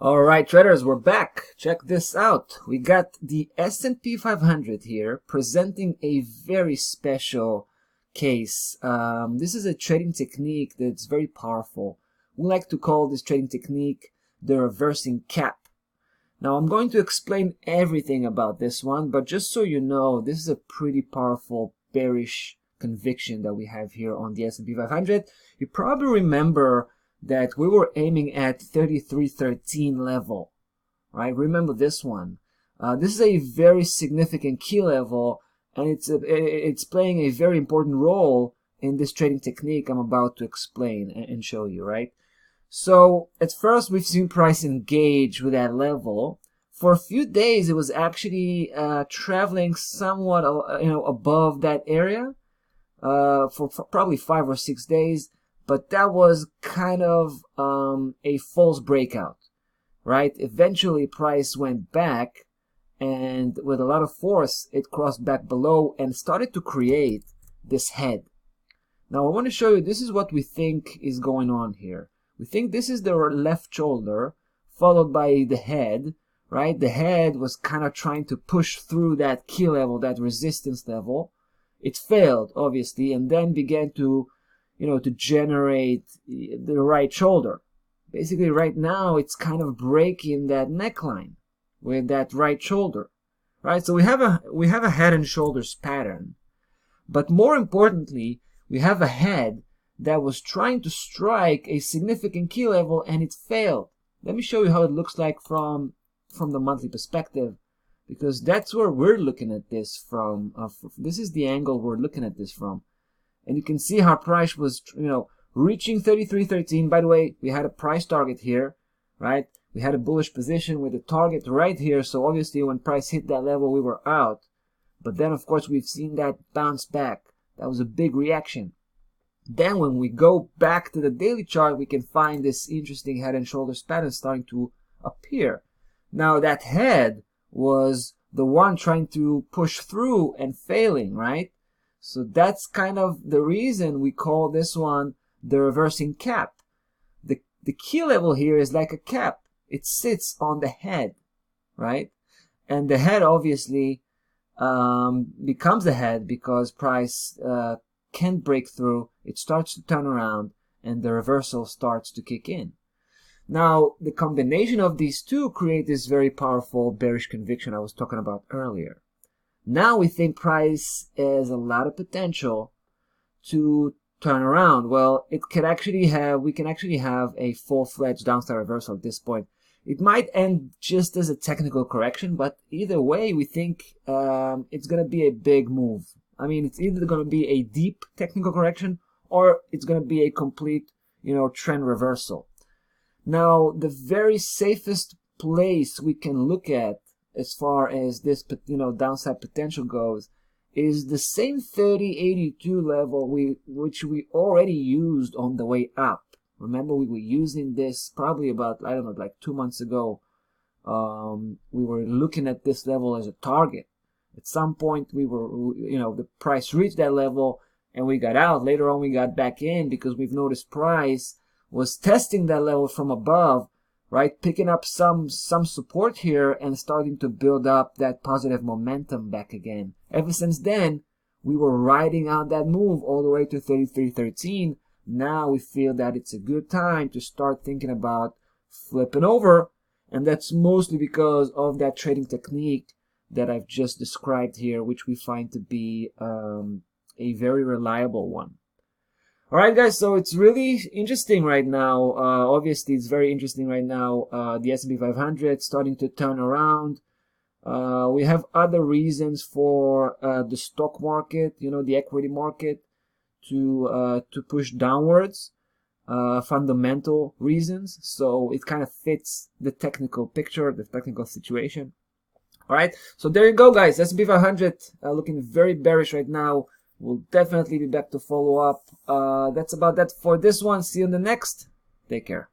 All right, traders, we're back. Check this out. We got the S&P 500 here presenting a very special case. This is a trading technique that's very powerful. We like to call this trading technique the reversing cap. Now, I'm going to explain everything about this one, but just so you know, this is a pretty powerful bearish conviction that we have here on the S&P 500. You probably remember that we were aiming at 3313 level, right? Remember this one. This is a very significant key level, and it's playing a very important role in this trading technique I'm about to explain and show you, right? So at first we've seen price engage with that level. For a few days it was actually traveling somewhat above that area for probably 5 or 6 days. But that was kind of a false breakout, right? Eventually, price went back, and with a lot of force, it crossed back below and started to create this head. Now, I want to show you, this is what we think is going on here. We think this is the left shoulder, followed by the head, right? The head was kind of trying to push through that key level, that resistance level. It failed, obviously, and then began to to generate the right shoulder. Basically, right now, it's kind of breaking that neckline with that right shoulder, right? So we have a head and shoulders pattern, but more importantly, we have a head that was trying to strike a significant key level and it failed. Let me show you how it looks like from the monthly perspective, because that's where we're looking at this from. This is the angle we're looking at this from. And you can see how price was, reaching 3313. By the way, we had a price target here, right? We had a bullish position with a target right here. So obviously when price hit that level, we were out. But then, of course, we've seen that bounce back. That was a big reaction. Then when we go back to the daily chart, we can find this interesting head and shoulders pattern starting to appear. Now that head was the one trying to push through and failing, right? So that's kind of the reason we call this one the reversing cap. The key level here is like a cap. It sits on the head, right? And the head obviously becomes the head because price can't break through. It starts to turn around and the reversal starts to kick in. Now, the combination of these two create this very powerful bearish conviction I was talking about earlier. Now we think price has a lot of potential to turn around. Well, we can actually have a full-fledged downside reversal at this point. It might end just as a technical correction, but either way, we think it's going to be a big move. I mean, it's either going to be a deep technical correction or it's going to be a complete, trend reversal. Now, the very safest place we can look at as far as this, downside potential goes, is the same 3082 level which we already used on the way up. Remember, we were using this probably about, like 2 months ago. We were looking at this level as a target. At some point, the price reached that level and we got out. Later on, we got back in because we've noticed price was testing that level from above, right, picking up some support here and starting to build up that positive momentum back again. Ever since then, we were riding out that move all the way to 3313. Now we feel that it's a good time to start thinking about flipping over, and that's mostly because of that trading technique that I've just described here, which we find to be a very reliable one. All right, guys, so it's really interesting right now. Obviously, it's very interesting right now. The S&P 500 starting to turn around. We have other reasons for the stock market, the equity market, to push downwards. Fundamental reasons. So it kind of fits the technical picture, the technical situation. All right, so there you go, guys. S&P 500 looking very bearish right now. We'll definitely be back to follow up. That's about that for this one. See you in the next. Take care.